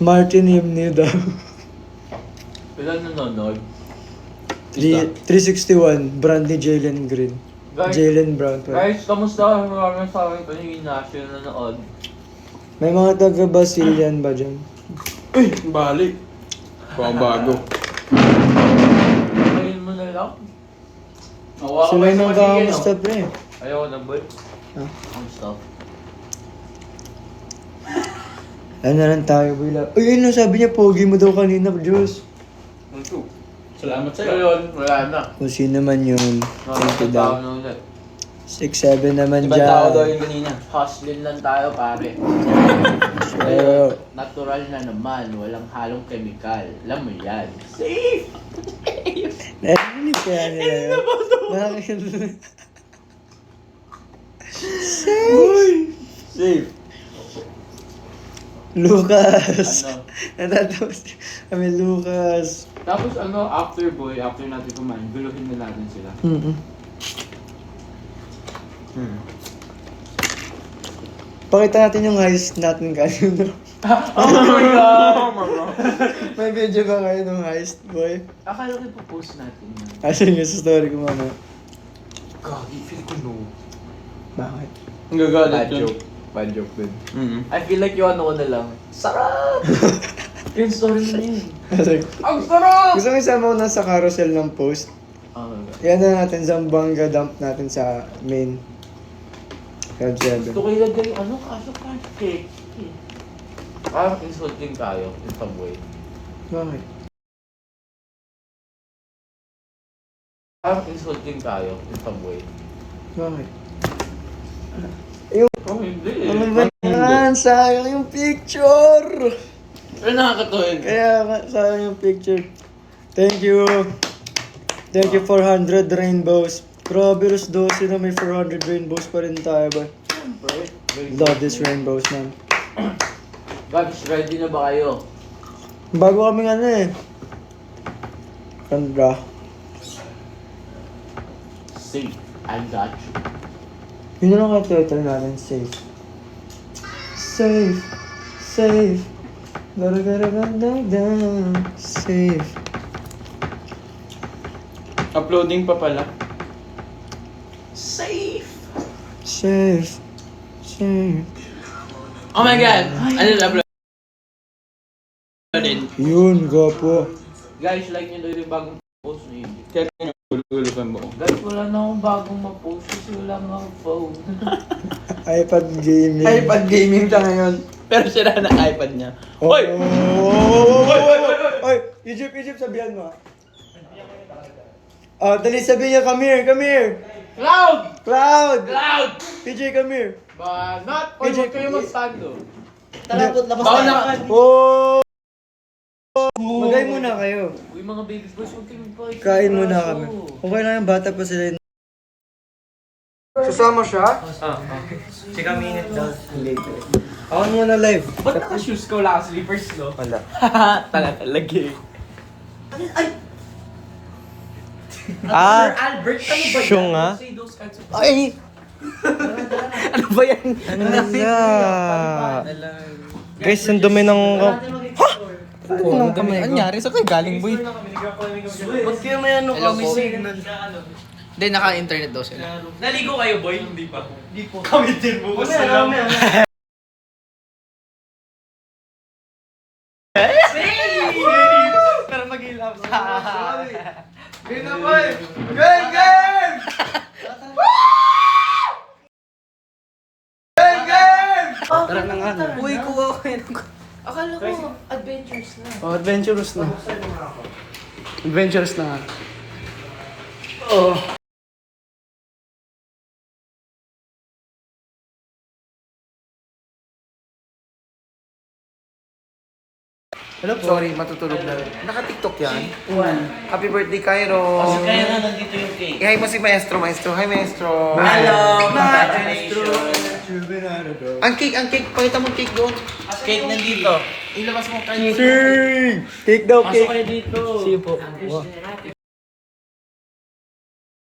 Martin Himni daw. Ilan nanonood? 361, brand ni Jalen Green. Guys, Jalen Brown pa. Guys, kamusta? Maraming sa akin kanina yung Ignacio nanonood. May mga taga-Basilian ba dyan? Balik. Bago. Ngayon mo na lang. Sila yung nagkakamusta pre. Ayoko na, boy. Ha? Kamusta? Ano na lang tayo, boy. Uy, ano sabi niya, pogi mo daw kanina, Diyos. Ito. Salamat So sa'yo. yun, wala na. Kung sino man yun. Thank you daw. na ulit. 6'7 naman Ibang tao daw dyan. yung kanina. Hustling lang tayo, pare. Pero, Natural na naman, walang halong chemical. Alam mo yan. Safe! narinig kaya nila yun. Bakit? Safe! Safe. Lucas! Ano? Natatapos kami, Lucas. Tapos after natin kumain, guluhin na natin sila. Pakita natin yung heist natin kanina. Oh my God! May video ba kayo ng heist, boy? Akala ko ipopost natin yan. Asan yung sa story ko mama? Gagi, feel ko no. Bakit? Ang gagalit Bad yun. joke. Bad joke din. Mm-hmm. I feel like yung ano ko na lang. Sarap! Yung story mo na yun. Kasi, Ang sarap! gusto mo isama ko na sa carousel ng post? Oh my God. Yan na natin, Zambanga dump natin sa main. Crowd 7. Gusto ko ilagay yung kaso cake. Parang insulting tayo in some way. Bakit? Parang insulting tayo in some way. Bakit? Oh, hindi Ano ba yan? Sayang yung picture! Pero nakakatuwin. Kaya sayang yung picture. Thank you. Thank you 400 rainbows. Grabe, Ros 12 na may 400 rainbows pa rin tayo ba? Love this rainbows, man. Guys, ready na ba kayo? Bago kaming ano eh. Kanda. Safe. I got you. Yun na lang kaya title natin, safe. Safe. Safe. Gara-gara-gara-gara. Safe. Uploading pa pala. Safe! Safe. Safe. Oh my God! Ano na upload? Yun, gapo. Guys, like nyo daw yung bagong post na yun. Kaya tinagulugan mo. Guys, wala na akong bagong ma-post kasi wala nga akong phone. iPad gaming. iPad gaming siya ngayon. Pero sira na iPad niya. Oh, Hoy! Oy! Egypt, sabihan mo. Oh, dali sabihin niya, come here. Cloud! Cloud! Cloud! PJ, come here. But not all PJ, kayo mag-stando. Talapot, labas tayo. Oh! Magay muna kayo. Uy, mga baby boys, huwag kayong magpakita. Kain muna kami. Okay lang yung bata pa sila. Susama siya? Chika minute daw. Later. Ako muna live. Ba't naka-shoes ka? Wala ka slippers, no? Wala. Tanga talaga eh. Ah, Albert, ano ba yan? siya nga. Don't say those kinds of Ay! Ano ba yan? Ano na? Guys, ang dumi ng... Oo, ang dumi. Ano nangyari? Saan kayo galing, boy? Ba't kaya may ano kami signal? Hindi, naka-internet daw sila. Naligo kayo, boy? Hindi pa. Hindi po. Kami din bukas na lang. Para mag-ilap sa... Game na boy! Game! Game! Tara na nga. Uy, kuha ko yun. Akala ko, adventures na. Oh, adventurous na. Adventurous na nga. Hello po. Sorry, matutulog na. Naka-TikTok yan. Happy birthday, Cairo. Kaya nga nandito yung cake. Hi mo si Maestro. Hi, Maestro. Hello! Congratulations! Ang cake. Pakita mo cake doon. Cake nandito. Ilabas mo kayo. Sing! Cake daw, Pasok cake. kayo dito. See you po.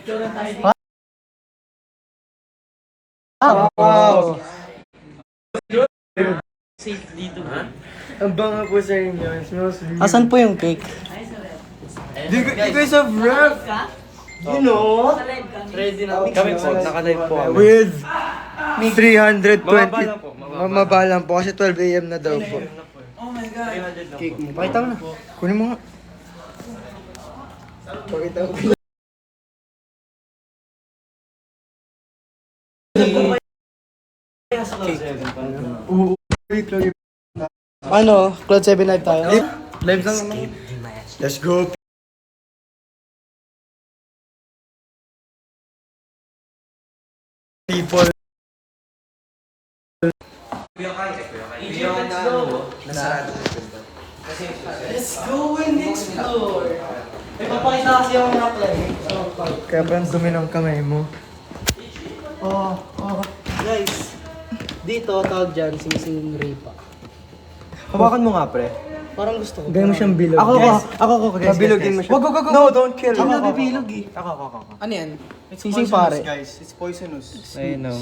Picture tayo. Wow! Safe dito, ha? Ang banga po sa inyo. It smells really... Asan po yung cake? You guys have rap! You know? Ready na. Kami po, nakalive po kami. With 320... Mababa lang po, Mababa lang po kasi 12 a.m. na daw po. Oh my God. Cake mo. Pakita mo na. Kunin mo nga. Pakita mo. Ano? Cloud 7 live tayo? Live lang naman. Let's go. People. Let's go and explore. May papakita kasi yung rock line. Kaya ba ang dumi ng kamay mo? Guys, dito tawag dyan, sing-sing ripa. Hawakan mo nga, pre. Parang gusto ko. Gawin mo siyang bilog. Ako, guys. ako, guys. Pabilogin mo siya. Wag. No, don't kill. Hindi na bibilog eh. Ako. Ano yan? Sing-sing pare. Guys, it's poisonous. I know.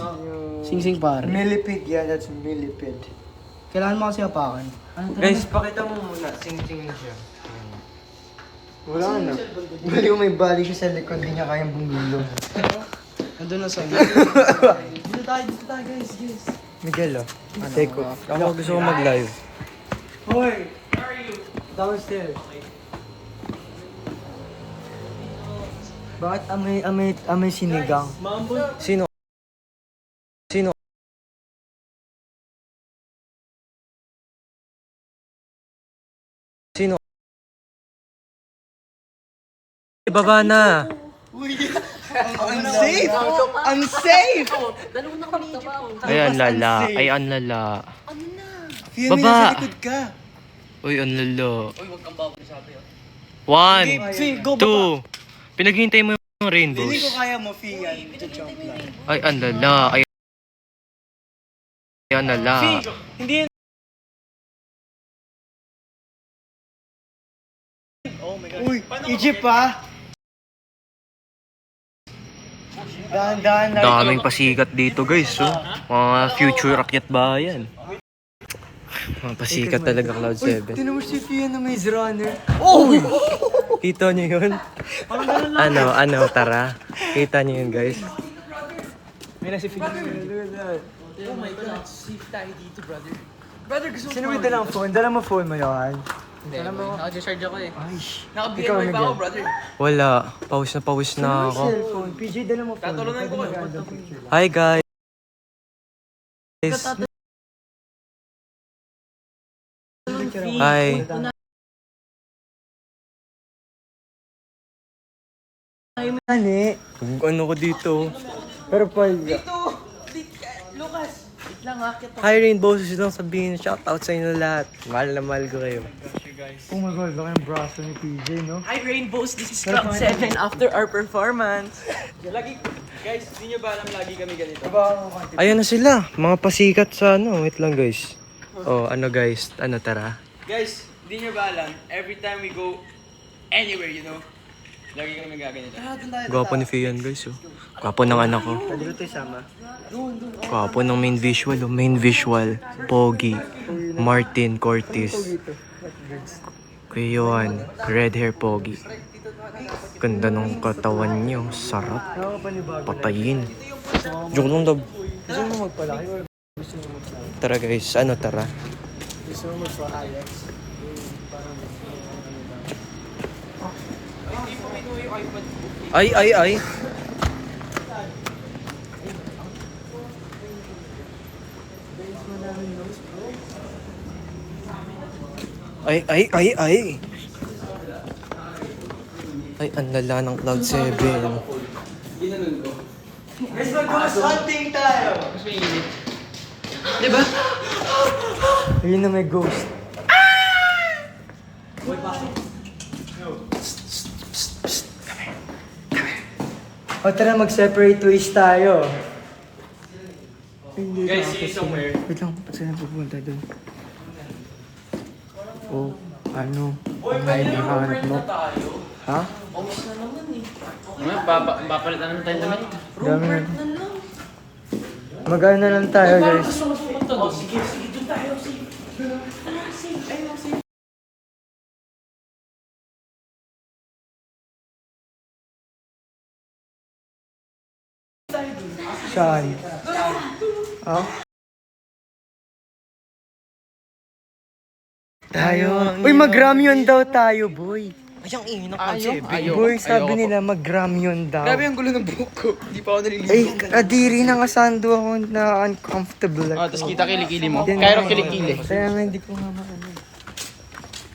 Sing-sing pare. Millipede, yeah, that's millipede. Kailangan mo kasi apakan. Guys, pakita mo muna. Sing-sing na siya. Wala na. Bali may bali siya sa likod, di niya kayang bumilog. Nandun na sa inyo. Dito tayo guys. Miguel, take ko. Ako gusto ko mag-live. Hoy! Downstairs. Bakit amoy sinigang? Sino? Ibaba na. Unsafe! Unsafe! Ay, ang lala. Ay, ang lala. Feel me, Baba. nasa likod ka. Uy, ang lala. Uy, wag kang bawal sabi. 1, 2. Pinaghihintay mo yung rainbows. Hindi ko kaya mo, Fia. Jump lang. Ay, ang lala. Ay, ang lala. Uy, Egypt pa! Dahan-dahan na. Daming pasikat dito, guys. Oh. Mga future rakyat bayan. Mga pasikat talaga, Cloud 7. Tinan mo si Fia na Maze Runner. Oh! Kita niyo yun? Ano, tara. Kita niyo yun, guys. May nasi Fia. Oh my God, safe tayo dito, brother. Sino may dalang phone? Dala mo phone mo yun. Hindi, naka-charge ako eh. Ay, Naka-BMI pa ako, brother. Wala. Pawis na ako. cellphone. PJ, dala mo phone. Tatulunan ko eh. Hi, guys. Hi. Ani? Ano ko dito? Pero pa, Lucas! Wait lang ha, kita. Hi, Rainbow. Susunod lang sabihin. Shoutout sa inyo lahat. Mahal na mahal ko kayo. oh my god, laki ng braso ni PJ, no? Hi Rainbows, this is Cloud 7 after our performance. Guys, di nyo ba alam lagi kami ganito? Ayan na sila. Mga pasikat sa ano. Wait lang, guys. Oh, ano, guys? Ano, tara. Guys, di nyo ba alam, every time we go anywhere, you know, lagi kami gaganito. Gwapo ni Fian, guys. Oh. Gwapo ng anak ko. Dito tayo sama. Gwapo ng main visual. Oh. Main visual. Pogi. Martin Cortez. Kuya Yohan. Red hair Pogi. Ganda ng katawan niyo. Sarap. Patayin. Joke lang, dab. Gusto mo magpalaki or gusto mo magpalaki? Tara, guys. Ano, tara. Gusto mo magpa-Alex? Ay. Ay. Ay, ang lala ng Cloud 7. Guys, mag-ghost hunting tayo! Diba? Ayun na may ghost. O tara, mag-separate ways tayo. Guys, see you somewhere. Wait lang, ba't sila pupunta doon? Oh, ano? Ang hinahanap mo? Ha? Papalitan naman tayo damit. Dami na. Mag-ano na lang tayo, guys. Gusto mo pumunta doon? Sige, doon tayo. Sige. Saan? Oh? Tayo. Uy, mag-ramyun daw tayo, boy. Ay, ang ina ka, Boy, sabi nila mag-ramyun daw. Grabe ang gulo ng buhok ko. Hindi pa ako naliligo. Ay, kadiri na ngasando ako na uncomfortable. Oh, tapos kita kilikili mo. Yan Cairo nga. kilikili. Kaya nga hindi ko nga maano.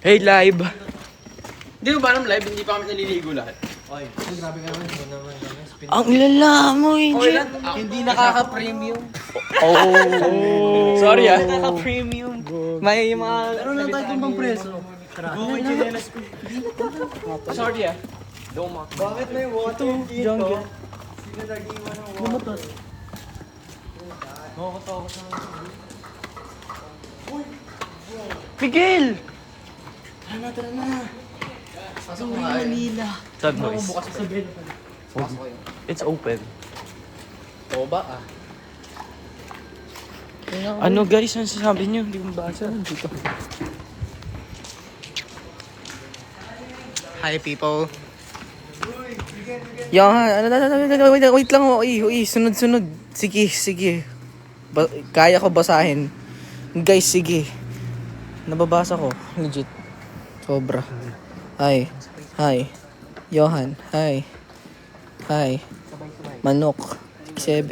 Hey, live! Hindi mo ba alam live? Hindi pa kami naliligo lahat. Ang lala mo, Egypt. Hindi nakaka-premium. Oh! Sorry ah. Nakaka-premium. May mga... Ano lang tayo kung pang preso? Sorry ah. Bakit may water dito? Sino nag-iwan ng water? Miguel! Sad noise. It's open. Oo ba ah? Ano guys, ang sasabi niyo? Hindi ko mabasa. Dito. Hi people. Wait lang ho. Sunod. Sige. Kaya ko basahin. Guys, sige. Nababasa ko. Legit. Sobra. Hi. Johan. Hi. Manok. 7.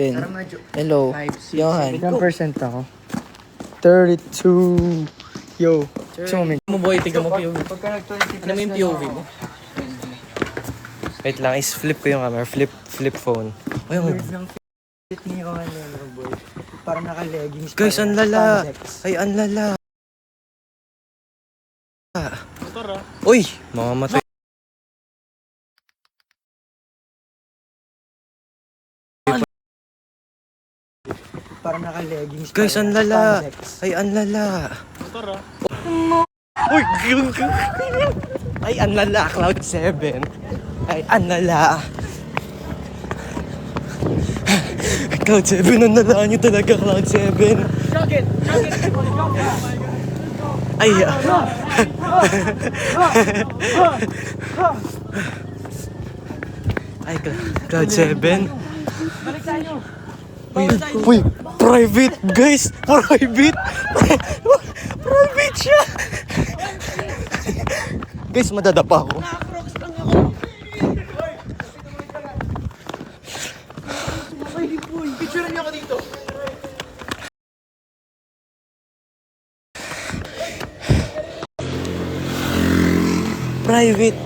Hello. Johan. Ilang percent ako? 32. Yo. Sumamig. Mo boy, tignan mo POV. Pagka nag-20 Ano mo yung POV mo? Wait lang, is-flip ko yung camera. Flip phone. Ay, ang... Weird lang fit ni Johan boy. Parang naka-leggings. Guys, ang lala. Ay, ang lala. Uy! Mamamatay. Parang naka-leggings. Guys, ang lala. Ay, ang lala. Uy! Ay, ang lala. Cloud 7. Ay, ang lala. Cloud 7, ang lala nyo talaga, Cloud 7. Ay, Ay, Cloud 7. Uy, private, guys! Private! Private siya! Guys, madadapa ako. Private!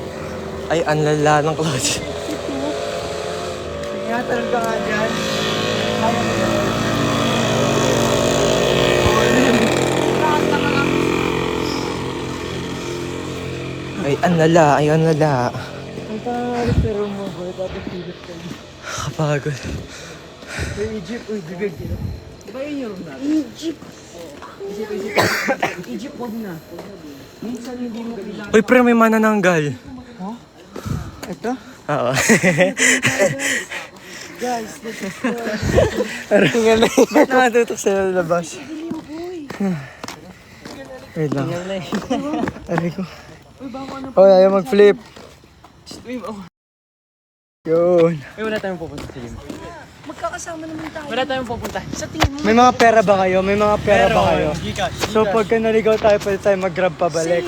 Ay, ang lala ng clouds. Ingatan ka nga dyan. Ay, ang lala. Ay, ang lala. Ang pangalit sa room mo boy. Tapos silip ka. Kapagod. Sa Egypt, uy, bibig. Diba yun yung room natin? Egypt, wag na. Minsan hindi mo kailangan. Uy, pre, may manananggal. Ito? Oo. Guys, this is ba't nakatutok sila labas? Wait lang. Aray ko. Oh, ayaw mag-flip. Yun. Wala tayong pupunta sa gym. Magkakasama naman tayo. Wala tayong pupunta. Sa tingin mo, May mga pera ba kayo? May mga pera ba kayo? So pagka naligaw tayo, pwede tayo mag-grab pabalik.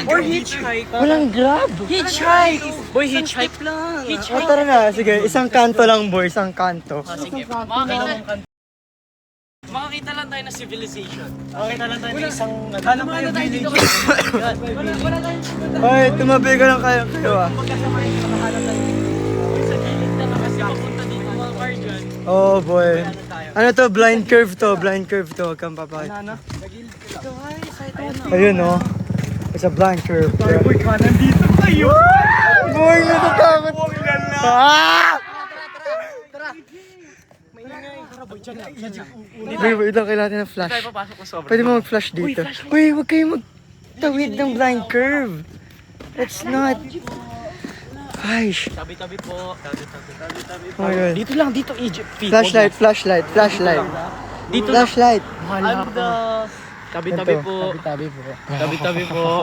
or hitchhike. Walang grab! Hitchhike! Boy, hitchhike lang. Oh, tara na. Sige, isang kanto lang boy. Isang kanto. Sige. Makakita lang tayo ng civilization. Makakita lang tayo ng isang... Ano mo na tayo dito? Wala tayong... Hoy, tumabi ka lang kayo ah. Magkasama yung makahanap tayo. Sa gilid na lang kasi papunta dito mga car dyan. Oh boy. Ano to? Blind curve to. Blind curve to. Huwag kang papakita. Ayun oh. It's a blind curve. Boy, kanan dito tayo. Boy, natatakot. Ah! Wait lang, kailangan natin ng flash. Pwede mo mag-flash dito. Uy, huwag kayo magtawid ng blind curve. It's not... Ay, Tabi-tabi po. Tabi-tabi. oh yun. Dito lang, dito Egypt. Flashlight. Dito Flashlight. lang. Flashlight. I'm the Tabi-tabi po. Tabi po. Tabi-tabi po.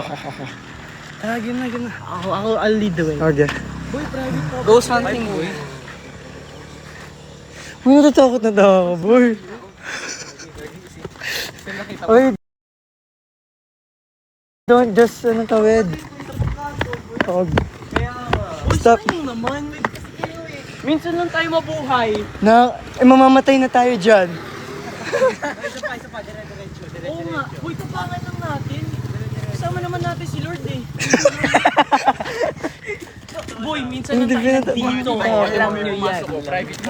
Gina. Ako, I'll lead the way. Okay. Ghost hunting, boy. Uy, natatakot na daw ako, boy. Uy. Don't just, tawid. Oh. Stop. naman. Minsan lang tayo mabuhay. Mamamatay na tayo dyan. Oo nga. Uy, tapangan lang natin. Kasama naman natin si Lord eh. Boy, minsan lang Hindi tayo ba dito. Alam nyo yan.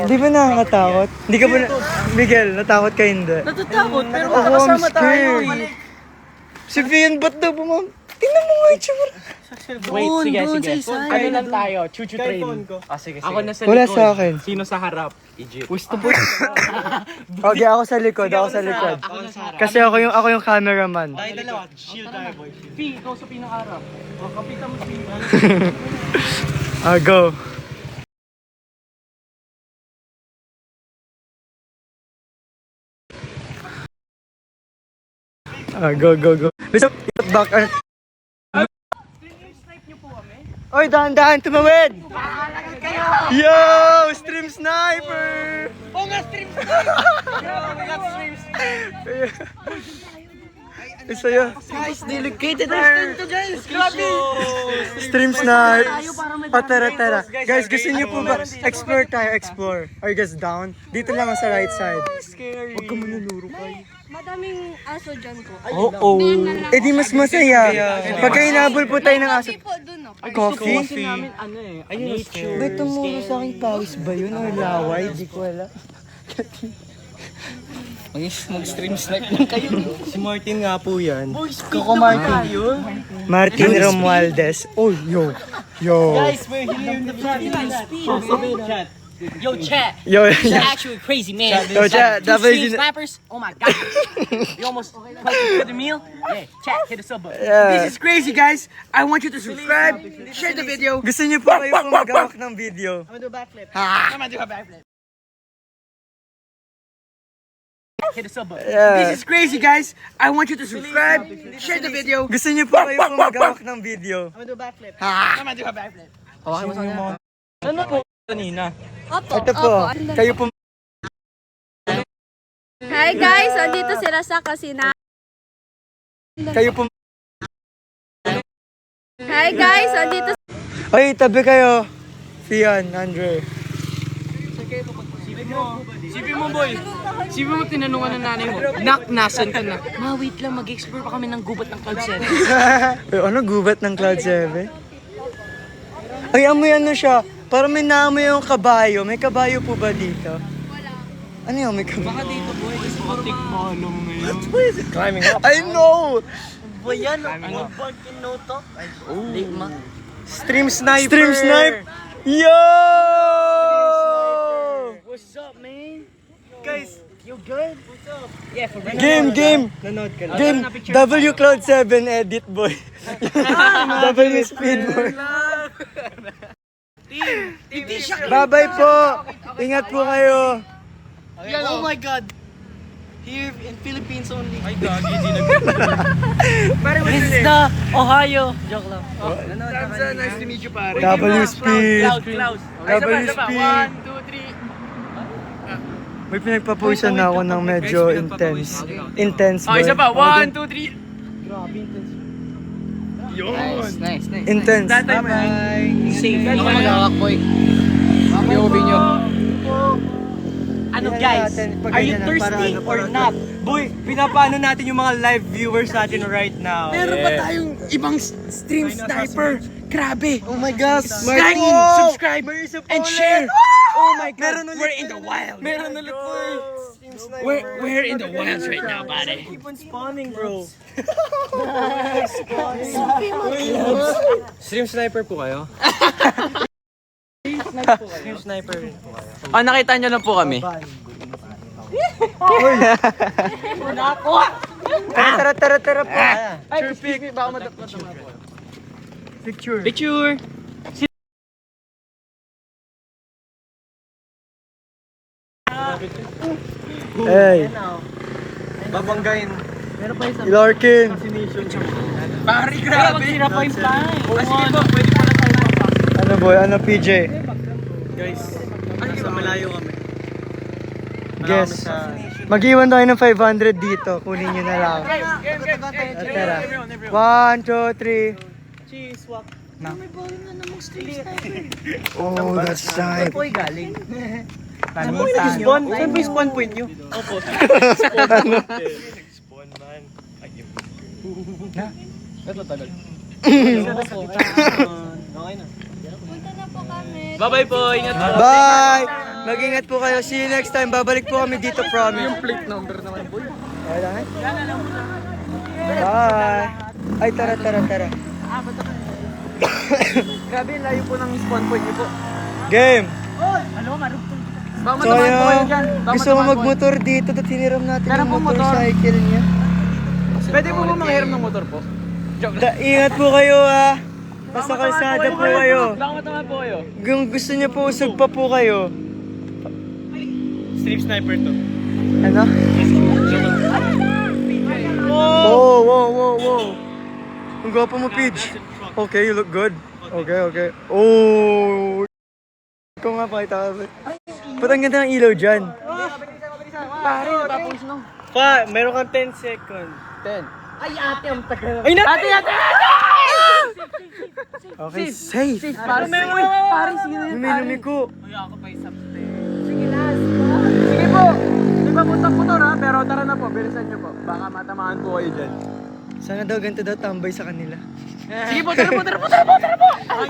Di ba nakakatakot? Hindi ka ba Miguel, natakot ka hindi? Natatakot, pero Ako, I'm kasama tayo scared. Si Fian, ba't daw tingnan mo nga yung tsura. Wait, sige. Ano lang tayo? Chuchu train. Sige. Ako na sa Wala likod. sa akin. Sino sa harap? Egypt. Okay, ako sa likod. Kasi ako yung cameraman. Tayo dalawa. Shield tayo, boy. P, ikaw sa pinakaharap. Kapitan mo si Go. Go. Basta, back. Oy, dahan-dahan, tumawid! Yo! Stream sniper! Oo nga, stream stream Isa yun. Guys, delegated guys. Grabe. Stream sniper. Tara. Guys, gusto niyo po ba? Explore tayo, explore. Are you guys down? Dito lang sa right side. Scary. Huwag ka manunuro kay. Madaming aso dyan ko. Oo. Eh di mas masaya. Pagka inabol po tayo ng aso. Coffee po dun, no? Coffee? Kasi namin ano eh. Nature. Ba't tumuro sa akin pawis ba yun? Or laway? Di ko alam. Mag-stream snipe lang kayo. Si Martin nga po yan. Coco Martin. Martin Romualdez. Oh, yo. Guys, we're here in the Philippines. Chat. Yo, chat. Yo. You're actually crazy, man. Yo, chat. Two Dapat stream snipers? Oh my god. You almost hit the meal? Yeah, chat, hit the sub button. This is crazy, guys. I want you to subscribe, share the video. Gusto niyo po kayo pong magawak ng video. I'm gonna do a backflip. I'm gonna do a backflip. Hit the sub button. Yeah. This is crazy, guys. I want you to subscribe, share the video. Gusto niyo po kayo pong magawak ng video. I'm gonna do a backflip. I'm gonna do a backflip. Ano po kanina? Opo, Ito po. Kayo po. Hi guys, andito si Rasa kasi na... Kayo po. Hi guys, andito Ay, tabi kayo. Fian, Andre. Sipin mo, boy. Sipin mo, tinanungan ng nanay mo. Nak, nasan ka na? Ma, wait lang. Mag-explore pa kami ng gubat ng Cloud 7. Ay, ano, gubat ng Cloud 7? Ay, amoy ano siya. Parang may naamoy yung kabayo. May kabayo po ba dito? Wala. Ano yung may kabayo? Baka dito, boy. Exotic malong na yun. Climbing up. I know! Ba yan? Ano ba kinoto? Ligma. Stream sniper! Stream snipe! Yo! What's up, man? Guys, you good? What's up? Yeah, for real. Game! Nanood ka lang. Game! W Cloud 7 edit boy. W speed boy. Bye-bye po! Ingat po kayo! Oh my God. Here in Philippines only. My God, It's the Ohio. Joke lang. Nice to meet you, pare. W speed! Clouds. W speed! 1, 2, 3. May pinagpapusan na ako ng medyo intense. Intense boy. Isa pa. 1, 2, 3. Nice. Intense. Safe. Ako mag-awak, boy. POV nyo. Ano guys? Are you thirsty or not? Boy, pinapaano natin yung mga live viewers natin right now. Meron ba tayong ibang stream sniper? Grabe. Oh my gosh! Like, subscribe, and share. Oh my God! We're in the wild. Meron ulit po eh. We're in the wilds right now, buddy. Keep on spawning, bro. Stream sniper po kayo? Stream sniper. Nakita nyo lang po kami. Tara po. Ay, speak. Baka madapot naman po. Picture. Picture. Hey. Babanggain. Larkin. Pare, grabe. Magsira pa yung plan. Sige po, pwede po na tayo. Ano boy? Ano PJ? Nasa malayo kami. Guess. Mag-iwan tayo ng 500 dito. Kunin nyo na lang. Tara. 1, 2, 3. Cheese, swak. Oh, that's time. Saan galing? Saan po yung nag-spawn? Saan po yung spawn point nyo? Opo. Okay na. Bye-bye po, ingat po. Bye! Mag-ingat po kayo. See you next time. Babalik po kami dito, promise. Yung plate number naman, boy. Bye! Ay, tara. Grabe, layo po ng spawn point nyo po. Game! Baka So matamaan po kayo dyan. yun, gusto mo magmotor dito at hiniram natin Meron yung pong motor. motorcycle niya. Pwede po ba manghiram ng motor po? Ingat po kayo ha! Basta kalsada po kayo. Baka matamaan po kayo. Kung gusto niyo po, usog pa po kayo. Stream sniper to. Ano? Wow! Ang gwapo mo, Pidge. Okay, you look good. Okay. Oh! Ikaw nga, pakita ka. Ba't ang ganda ng ilaw dyan? Pare, natapos no. Pa, meron kang 10 seconds. 10. Ay, Ate! Okay, safe. Pare, pare, sige na yun. Lumilumi ko. Sige po. Di ba punta motor ha? Pero tara na po, bilisan nyo po. Baka matamaan po kayo dyan. Sana daw ganito daw tambay sa kanila. Sige po, tara po.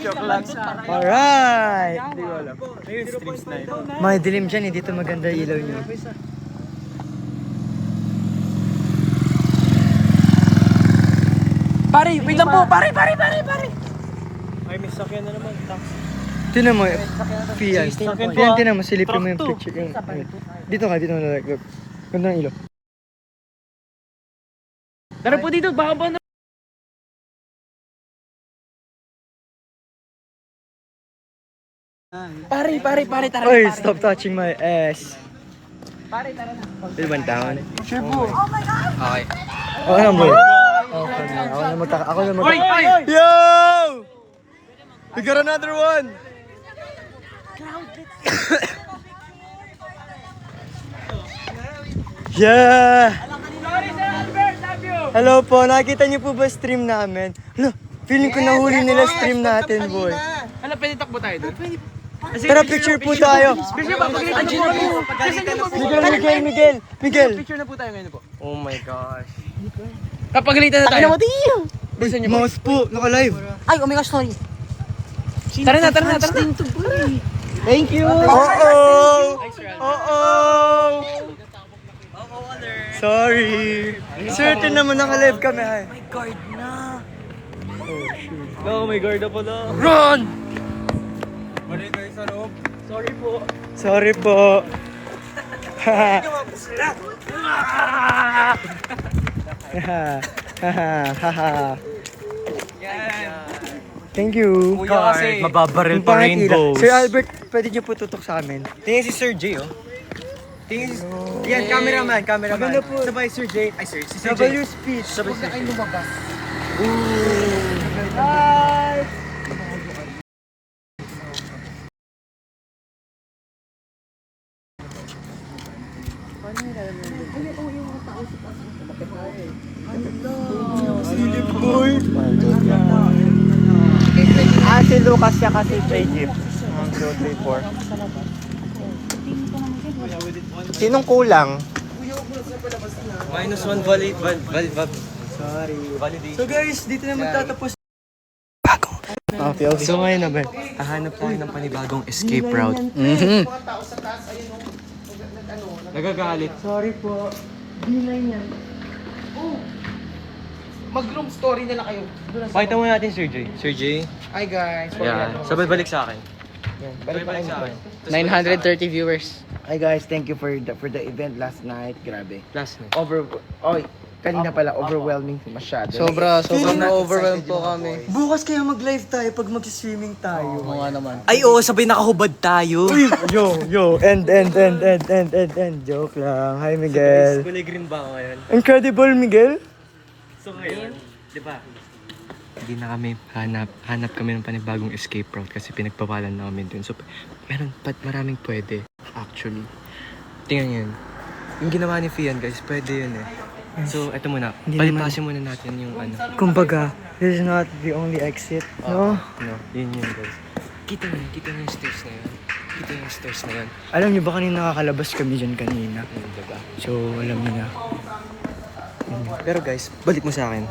Joke lang. Alright! Hindi ko alam. Ayun, stream sniper. May dilim dyan, eh. Dito maganda ilaw nyo. Pare, wait lang po. Pare. Ay, may sakyan na naman. Tinan mo, Fian. Fian, tinan mo, silipin mo yung picture. Dito ka, dito na. Ganda ng ilaw. Tara po dito, baka ba na... Pare, tara. Oy, stop touching my ass. Pare, tara na. Bilban town. Sure po. Okay. Ako na, boy. Okay na. Ako na Oy! Yo! We got another one! Yeah! Hello po, nakikita niyo po ba stream namin? Hala, feeling ko nahuli nila stream natin, boy. Ano, pwede takbo tayo doon? Tara, picture po tayo. Picture ba? Paglitan nyo po. Paglitan nyo po. Miguel. Picture na po tayo ngayon po. Oh my gosh. Kapagalitan na tayo. Bilisan niyo. Mouse po, naka-live. Ay, Omega Story. Tara na. Thank you. Oo! Sorry. Certain naman naka-live kami. Ay. May guard na. No, may guard na pala. Run! Sorry po. Thank you. Kuya kasi. Mababaril Yung po pangit ilaw. rainbows. Sir Albert, pwede niyo po tutok sa amin. Tingin si Sir J, oh. Tingin si... Yan, cameraman. Maganda po. Sabay, Sir J. Ay, sir, si Sir J. W speech. Sabay, Sir J. Bye! Silip boy! Si Lucas siya kasi Egypt. 1, 2, 3, 4. Sinong kulang? Minus 1 valid. Sorry. So guys, dito na magtatapos. Okay, so ngayon na ba? Hahanap tayo ng panibagong escape route. Nagagalit. Sorry po. D9 yan. Mag-room story na lang kayo. Pakita mo natin, Sir J. Sir J. Hi guys. Yeah. Sabay balik sa akin. Balik sa akin. 930 viewers. Hi guys, thank you for the event last night. Grabe. Last night. Oy, Kanina pala, overwhelming masyado. Feeling na- na-overwhelm po kami. Bukas kaya mag-live tayo pag mag-swimming tayo. Oo nga naman. Ay, oo, sabay nakahubad tayo. Yo, end. Joke lang. Hi, Miguel. Kulay green ba ako ngayon? Incredible, Miguel. So ngayon, di ba? Hindi na kami hanap kami ng panibagong escape route kasi pinagpapalan na kami dun. So, maraming pwede, actually. Tingnan yun. Yung ginawa ni Fian, guys, pwede yun eh. So, eto muna. Palipasin muna natin yung ano. Kumbaga, this is not the only exit, no? No, yun guys. Kita niyo yung stairs na yun. Kita yung stairs na yun. Alam niyo ba kanina nakakalabas kami dyan kanina? Diba? So, alam niyo na. Pero guys, balik mo sa akin.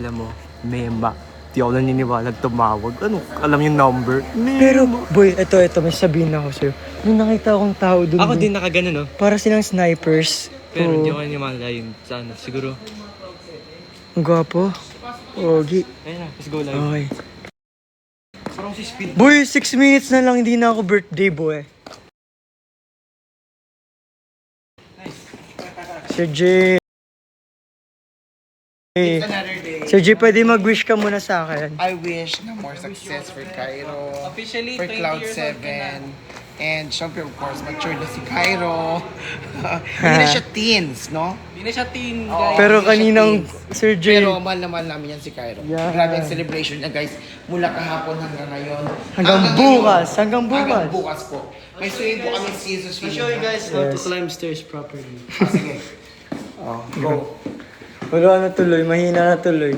Alam mo, Mema. Di ako naniniwalag tumawag. Ano? Alam yung number? Pero, boy, eto, may sabihin ako sa'yo. Nung nakita akong tao dun, Ako boy, din nakagano, no? para silang snipers. Pero Oo. hindi ko naniniwala yun. Sana, siguro. Ang gwapo. Ogi. Ayun na, let's go live. Okay. Parang si Speed. Boy, 6 minutes na lang, hindi na ako birthday, boy. Sir J. Another day. Sir J, pwede mag-wish ka muna sa akin. I wish na more success for Cairo. Officially, for 20 Cloud years old ka 7. And syempre, of course, mature na si Cairo. Hindi na siya teens, no? Hindi na siya teen, Oo. guys. Pero hindi siya kaninang, teens. Sir J, Pero mahal na mahal namin yan si Cairo. Yeah. Grabe ang celebration niya, guys. Mula kahapon hanggang ngayon. Hanggang bukas, hanggang bukas. Hanggang bukas po. May swimming po kami season swimming. I'll show you guys. how to climb stairs properly. Sige. Oh, go. Wala na tuloy, mahina na tuloy.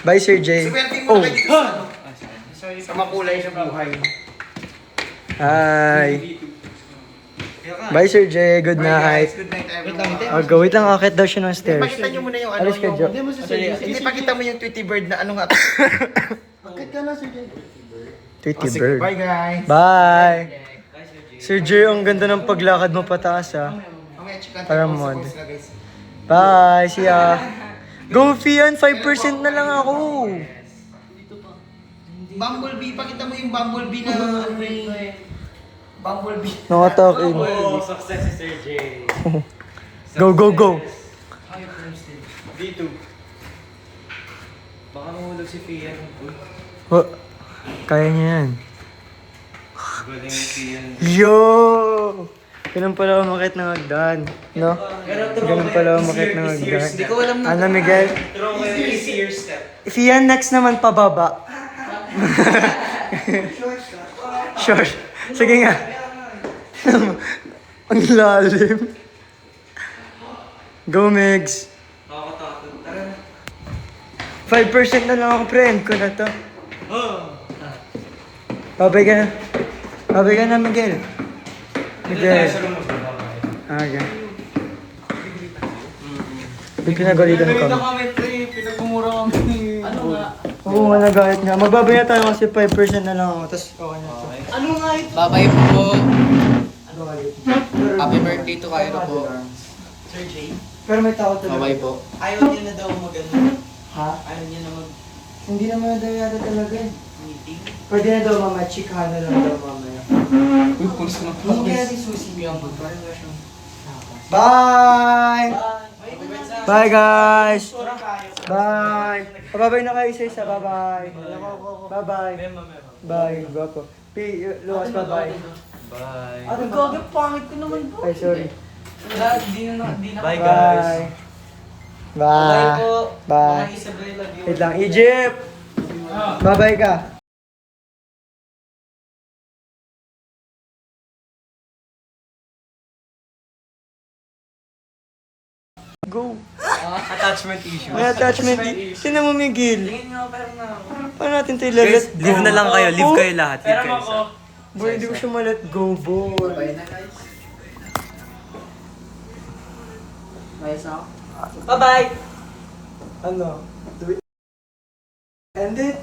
Bye, Sir J. Swerting mo na kayo dito sa ano? Sa makulay na buhay. Hi. Bye, Sir J. Good night. Good night, everyone. Wait lang, akit daw siya ng stairs. Pakita nyo muna yung ano Alis ka, yung... Jo. Hindi, pakita mo yung Tweety Bird na ano nga. Bakit ka na, Sir J? Tweety Bird. Bye, guys. Bye. Sir J, ang ganda ng paglakad mo pataas, ah. Mamaya, chikahan Parang tayo sa mod. boys na, guys. Bye, see ya. Go, Fian, 5% na lang ako. Bumblebee, pakita mo yung Bumblebee na ano yung... Bumblebee. Nakatalk in. Success si Sir J. Go. D2. Baka mahulog si Fian. Oh, kaya niya yan. Galing ni Fian. Yo! Ganun pala umakit ng hagdan, no? Ganun pala umakit ng hagdan. Hindi ko alam na. Ano, Miguel? Pero may easier step. If yan next naman pababa. Short. Sige nga. Ang lalim. Go, Migs. Nakakatakot. Tara na. 5% na lang ako, friend ko na to. Babay ka na. Babay ka na, Miguel. Miguel. Okay. May pinagalitan kami. Kami, pre. Pinagmumura kami. Ano nga? Oo nga, nagahit nga. Magbabay na tayo kasi 5% na lang ako. Tapos okay na to. Ano nga ito? Babay po. Happy birthday to Cairo po. Sir J. Pero may tao talaga. Babay po. Ayaw niya na daw mag-ano. Ha? Ayaw niya na Hindi naman na daw yata talaga. mag-meeting. Pwede na daw mamaya. Chikahan na lang daw mamaya. Uy, pulis na. Hindi kaya si Susie yung Bye! Bye, guys! Bye! Babay na kayo isa-isa. Bye-bye. Bye-bye. Bye. Gwapo. Luwas, bye-bye. Bye. Ano Gagi, pangit ko naman po. Ay, sorry. Di na. Bye, guys. Bye. Bye Bye. po. Bye. Mga Isabela, Wait lang. Egypt! Bye-bye ka. Go. Attachment issue. May attachment. Tingnan mo, Miguel. Tingin nga, pero na ako. Paano natin ito i-let go? Live na lang kayo. Live Oh, kayo lahat. Live kayo isa. Boy, hindi ko siya ma-let go, boy. Bye-bye! Ano? Do we end it?